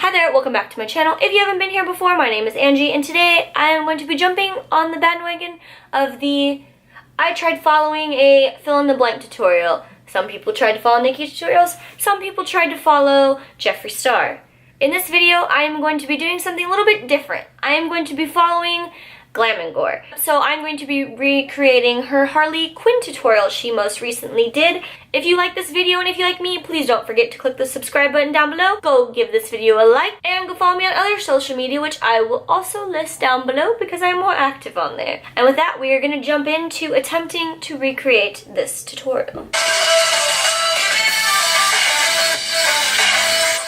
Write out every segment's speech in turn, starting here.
Hi there, welcome back to my channel. If you haven't been here before, my name is Angie, and today I am going to be jumping on the bandwagon of I tried following a fill-in-the-blank tutorial. Some people tried to follow Nikki's tutorials, some people tried to follow Jeffree Star. In this video, I am going to be doing something a little bit different. I am going to be following Glam and Gore. So I'm going to be recreating her Harley Quinn tutorial she most recently did. If you like this video and if you like me, please don't forget to click the subscribe button down below. Go give this video a like and go follow me on other social media, which I will also list down below because I'm more active on there. And with that, we are going to jump into attempting to recreate this tutorial.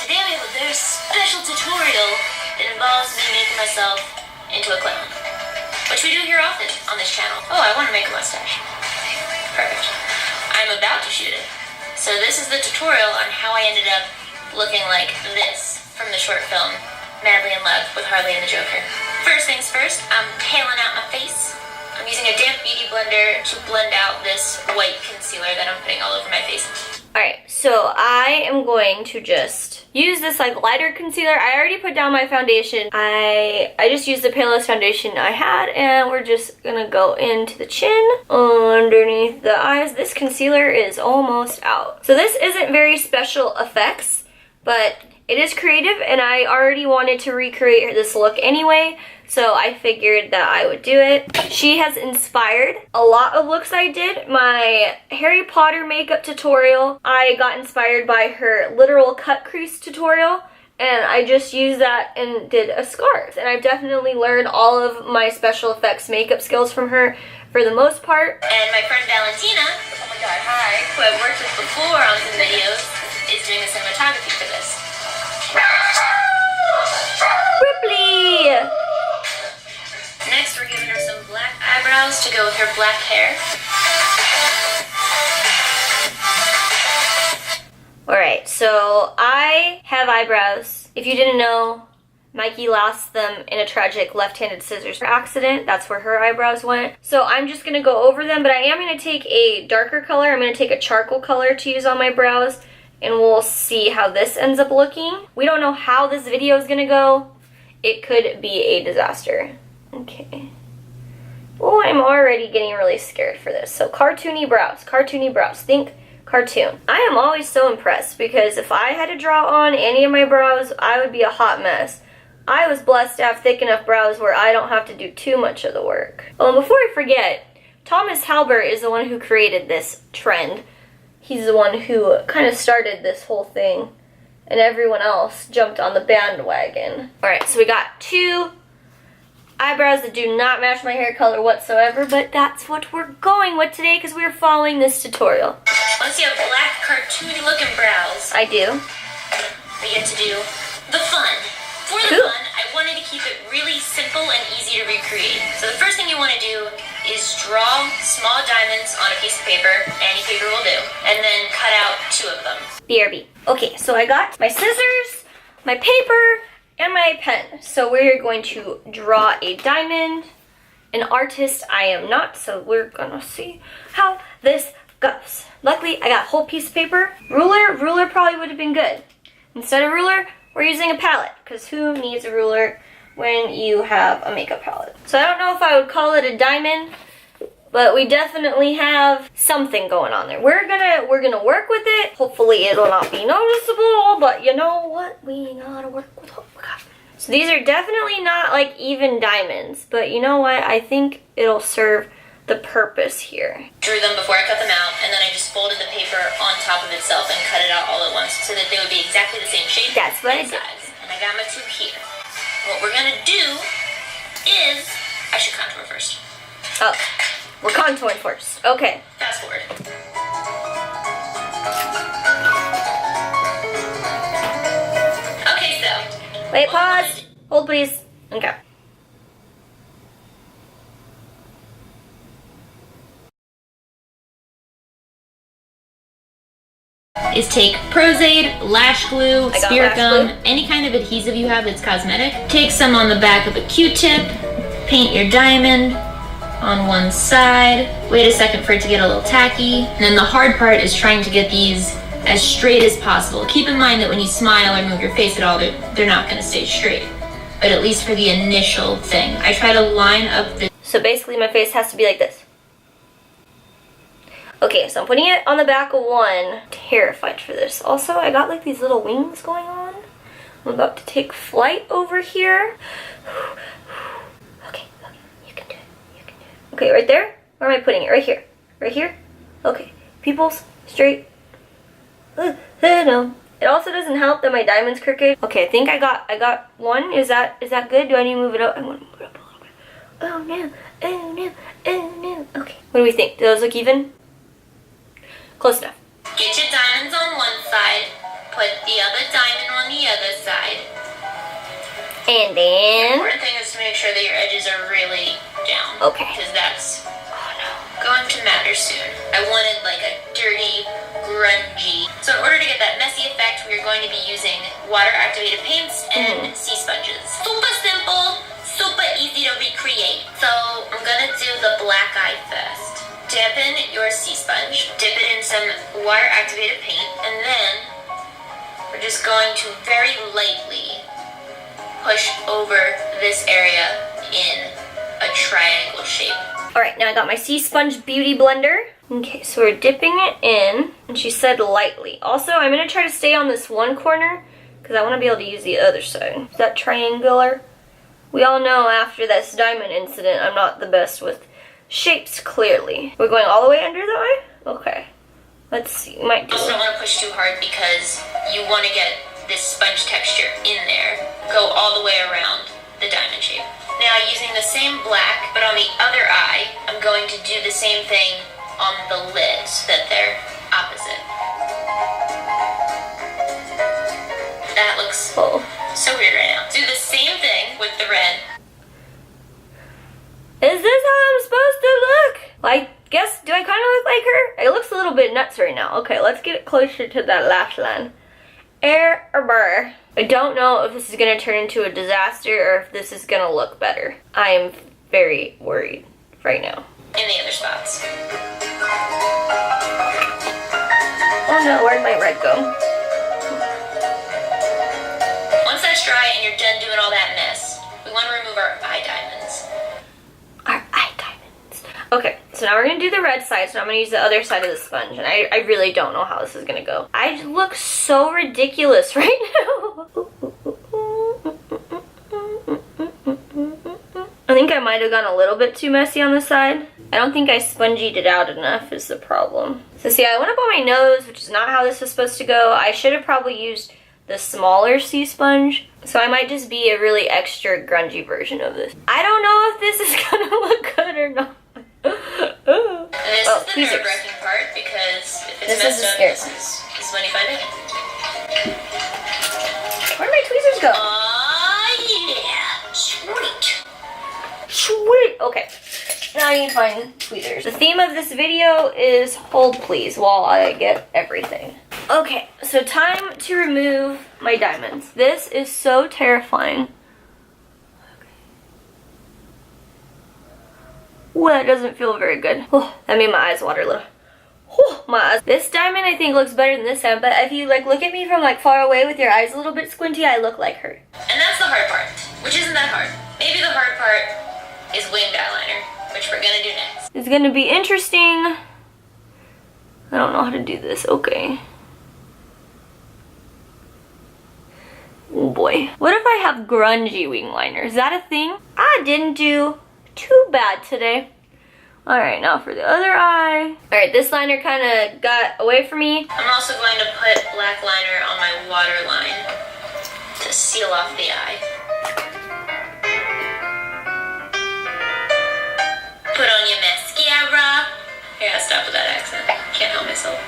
Today we have a very special tutorial that involves me making myself into a clown. Which we do here often on this channel. Oh, I want to make a mustache. Perfect. I'm about to shoot it. So this is the tutorial on how I ended up looking like this from the short film, Madly in Love with Harley and the Joker. First things first, I'm paling out my face. I'm using a damp beauty blender to blend out this white concealer that I'm putting all over my face. Alright, so I am going to just use this lighter concealer. I already put down my foundation. I just used the palest foundation I had, and we're just gonna go into the chin, underneath the eyes. This concealer is almost out. So this isn't very special effects, but it is creative, and I already wanted to recreate this look anyway, so I figured that I would do it. She has inspired a lot of looks I did. My Harry Potter makeup tutorial, I got inspired by her literal cut crease tutorial, and I just used that and did a scarf. And I've definitely learned all of my special effects makeup skills from her for the most part. And my friend Valentina, oh my god, hi, who I've worked with before on some videos, is doing the cinematography for this. Ripley! Next, we're giving her some black eyebrows to go with her black hair. Alright, so I have eyebrows. If you didn't know, Mikey lost them in a tragic left-handed scissors accident. That's where her eyebrows went. So I'm just going to go over them, but I am going to take a darker color. I'm going to take a charcoal color to use on my brows, and we'll see how this ends up looking. We don't know how this video is going to go. It could be a disaster. Okay. Oh, I'm already getting really scared for this. So cartoony brows, cartoony brows. Think cartoon. I am always so impressed because if I had to draw on any of my brows, I would be a hot mess. I was blessed to have thick enough brows where I don't have to do too much of the work. Oh, and before I forget, Thomas Halbert is the one who created this trend. He's the one who kind of started this whole thing, and everyone else jumped on the bandwagon. Alright, so we got two eyebrows that do not match my hair color whatsoever, but that's what we're going with today because we're following this tutorial. Once you have black, cartoony looking brows, I do. we get to do the fun. For the Cool. fun, I wanted to keep it really simple and easy to recreate. So the first thing you want to do is draw small diamonds on a piece of paper, any paper will do, and then cut out 2 of them. BRB. Okay, so I got my scissors, my paper, and my pen. So we're going to draw a diamond. An artist I am not, so we're gonna see how this goes. Luckily, I got a whole piece of paper. Ruler probably would have been good. Instead of ruler, we're using a palette, because who needs a ruler when you have a makeup palette? So I don't know if I would call it a diamond, but we definitely have something going on there. We're gonna work with it. Hopefully it'll not be noticeable, but you know what? We gotta work with what we got. So these are definitely not like even diamonds, but you know what? I think it'll serve the purpose here. Drew them before I cut them out, and then I just folded the paper on top of itself and cut it out all at once so that they would be exactly the same shape That's what and I did. size. And I got my 2 here. What we're gonna do is, I should contour first. Oh, we're contouring first. Okay. Fast forward. Okay, so. Wait, pause. Hold, please. Okay. Is take Prozaid, lash glue, got spirit lash gum, glue. any kind of adhesive you have that's cosmetic. Take some on the back of a Q-tip, paint your diamond on one side, wait a second for it to get a little tacky, and then the hard part is trying to get these as straight as possible. Keep in mind that when you smile or move your face at all, they're not going to stay straight. But at least for the initial thing, I try to line up the... So basically my face has to be like this. Okay, so I'm putting it on the back of one. Terrified for this. Also, I got like these little wings going on. I'm about to take flight over here. Okay, you can do it. You can do it. Okay, right there? Where am I putting it? Right here. Right here? Okay. Pupils, straight. No. It also doesn't help that my diamond's crooked. Okay, I think I got one. Is that good? Do I need to move it up? I want to move it up a little bit. Oh no. Oh no. Oh no. Okay. What do we think? Do those look even? Close enough. Get your diamonds on one side, put the other diamond on the other side. And The then... important thing is to make sure that your edges are really down. Okay. Because that's going to matter soon. I wanted like a dirty, grungy. So in order to get that messy effect, we are going to be using water-activated paints and sea sponges. Super simple, super easy to recreate. So I'm gonna do the black eye first. Dampen your sea sponge, dip it in some water-activated paint, and then we're just going to very lightly push over this area in a triangle shape. Alright, now I got my Sea Sponge Beauty Blender. Okay, so we're dipping it in, and she said lightly. Also, I'm going to try to stay on this one corner, because I want to be able to use the other side. Is that triangular? We all know after this diamond incident, I'm not the best with shapes, clearly. We're going all the way under the eye? Okay. Let's see, we might do You also don't want to push too hard because you want to get this sponge texture in there. Go all the way around the diamond shape. Now, using the same black, but on the other eye, I'm going to do the same thing on the lid so that they're opposite. That looks so weird right now. Do the same thing with the red. Is this how I'm supposed to look? I guess, do I kind of look like her? It looks a little bit nuts right now. Okay, let's get it closer to that lash line. I don't know if this is going to turn into a disaster or if this is going to look better. I am very worried right now. In the other spots. Oh no, where'd my red go? Once that's dry and you're done doing all that mess, we want to remove our eye diamonds. Our eye diamonds. Okay, so now we're going to do the red side, so I'm going to use the other side of the sponge, and I really don't know how this is going to go. I look so ridiculous right now. I think I might have gone a little bit too messy on the side. I don't think I spongied it out enough is the problem. So see, I went up on my nose, which is not how this was supposed to go. I should have probably used the smaller sea sponge. So I might just be a really extra grungy version of this. I don't know if this is gonna look good or not. This is the nerve-wracking part because if it's messed up, this is when you find out. Where did my tweezers go? Yeah, sweet. Sweet. Okay, now I need to find tweezers. The theme of this video is hold please while I get everything. Okay, so time to remove my diamonds. This is so terrifying. Ooh, that doesn't feel very good. Oh, that made my eyes water a little. Oh, my eyes. This diamond I think looks better than this diamond, but if you like look at me from like far away with your eyes a little bit squinty, I look like her. And that's the hard part, which isn't that hard. Maybe the hard part is winged eyeliner, which we're gonna do next. It's gonna be interesting. I don't know how to do this. Okay. Oh boy. What if I have grungy wing liner? Is that a thing? I didn't do too bad today. Alright, now for the other eye. Alright, this liner kind of got away from me. I'm also going to put black liner on my waterline to seal off the eye. Put on your mascara. Here, I'll stop with that accent. Can't help myself.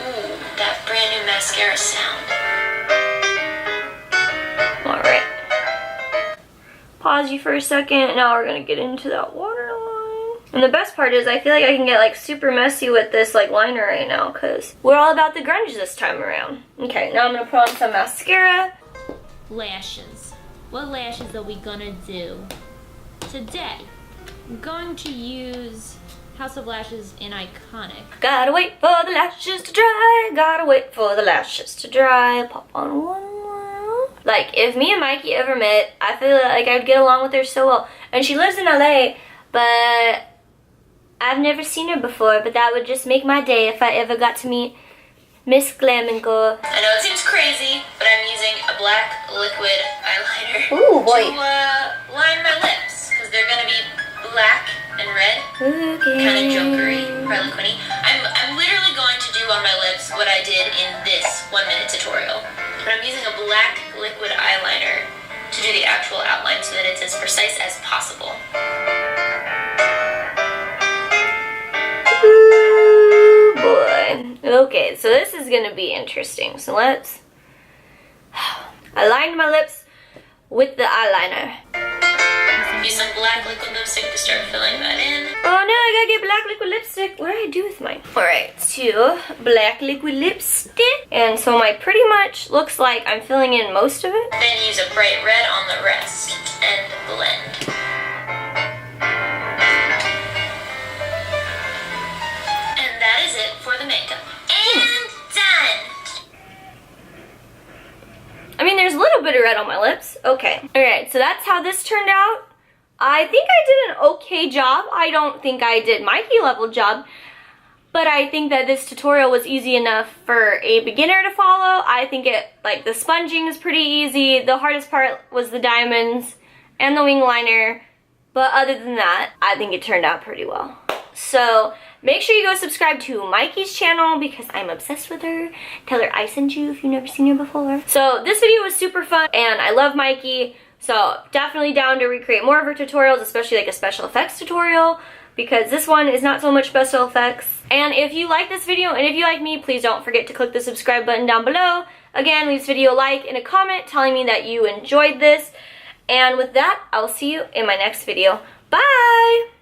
Ooh, that brand new mascara sound. Alright. Pause you for a second. Now we're gonna get into that waterline. And the best part is I feel like I can get like super messy with this like liner right now because we're all about the grunge this time around. Okay, now I'm gonna put on some mascara. Lashes. What lashes are we gonna do today? I'm going to use House of Lashes in Iconic. Gotta wait for the lashes to dry. Gotta wait for the lashes to dry. Pop on one more. Like, if me and Mikey ever met, I feel like I'd get along with her so well. And she lives in LA, but I've never seen her before. But that would just make my day if I ever got to meet Miss Glam and Gore. I know it seems crazy, but I'm using a black liquid eyeliner Ooh, boy. to line my lips, because they're going to be black and red, Okay. kind of jokery, harlequin-y. I'm literally going to do on my lips what I did in this 1-minute tutorial, but I'm using a black liquid eyeliner to do the actual outline so that it's as precise as possible. Ooh, boy. Okay, so this is gonna be interesting. So let's. I lined my lips with the eyeliner. Use some black liquid lipstick to start filling that in. Oh no, I gotta get black liquid lipstick. What did I do with mine? Alright, so black liquid lipstick. And so my pretty much looks like I'm filling in most of it. Then use a bright red on the rest and blend. And that is it for the makeup. And done! I mean, there's a little bit of red on my lips. Okay. Alright, so that's how this turned out. I think I did an okay job. I don't think I did Mikey level job, but I think that this tutorial was easy enough for a beginner to follow. I think like the sponging is pretty easy. The hardest part was the diamonds and the wing liner, but other than that, I think it turned out pretty well. So make sure you go subscribe to Mikey's channel because I'm obsessed with her. Tell her I sent you if you've never seen her before. So this video was super fun and I love Mikey. So definitely down to recreate more of her tutorials, especially like a special effects tutorial, because this one is not so much special effects. And if you like this video and if you like me, please don't forget to click the subscribe button down below. Again, leave this video a like and a comment telling me that you enjoyed this. And with that, I will see you in my next video. Bye!